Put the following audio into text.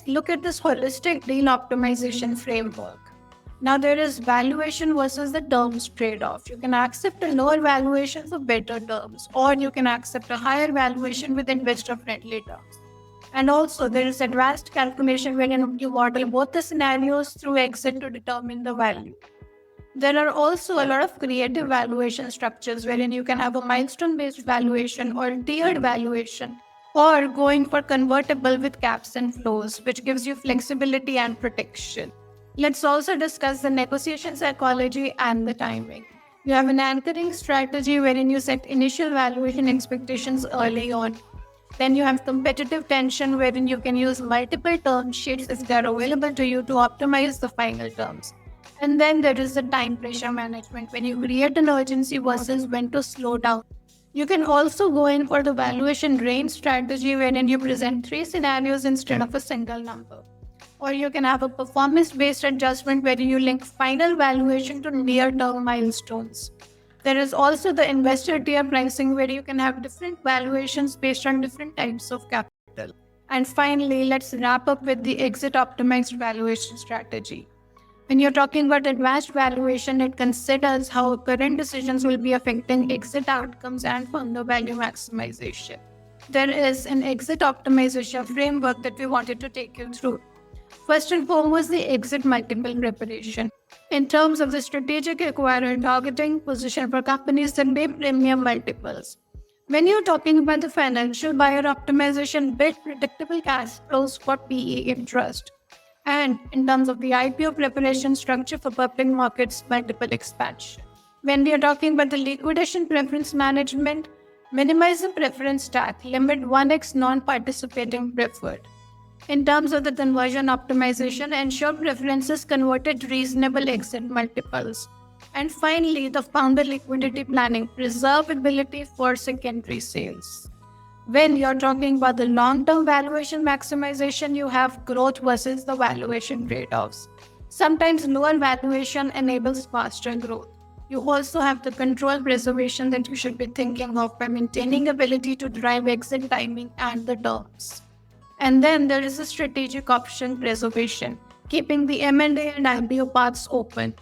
look at this holistic deal optimization framework. Now, there is valuation versus the terms trade off. You can accept a lower valuation for better terms, or you can accept a higher valuation with investor friendly terms. And also, there is advanced calculation wherein you model both the scenarios through exit to determine the value. There are also a lot of creative valuation structures wherein you can have a milestone based valuation or tiered valuation, or going for convertible with caps and floors, which gives you flexibility and protection. Let's also discuss the negotiation psychology and the timing. You have an anchoring strategy wherein you set initial valuation expectations early on. Then you have competitive tension wherein you can use multiple term sheets if they are available to you to optimize the final terms. And then there is the time pressure management when you create an urgency versus when to slow down. You can also go in for the valuation range strategy wherein you present three scenarios instead of a single number. Or you can have a performance-based adjustment where you link final valuation to near-term milestones. There is also the investor tier pricing where you can have different valuations based on different types of capital. And finally, let's wrap up with the exit optimized valuation strategy. When you're talking about advanced valuation, it considers how current decisions will be affecting exit outcomes and further value maximization. There is an exit optimization framework that we wanted to take you through. First and foremost, the exit multiple preparation. In terms of the strategic acquirer targeting position for companies that pay premium multiples. When you're talking about the financial buyer optimization, build predictable cash flows for PE interest. And in terms of the IPO preparation structure for public markets, multiple expansion. When we are talking about the liquidation preference management, minimize the preference stack, limit 1x non-participating preferred. In terms of the conversion optimization, ensure preferences converted reasonable exit multiples. And finally, the founder liquidity planning, preserve ability for secondary sales. When you're talking about the long-term valuation maximization, you have growth versus the valuation trade-offs. Sometimes lower valuation enables faster growth. You also have the control preservation that you should be thinking of by maintaining ability to drive exit timing and the terms. And then there is a strategic option preservation, keeping the M&A and IPO paths open.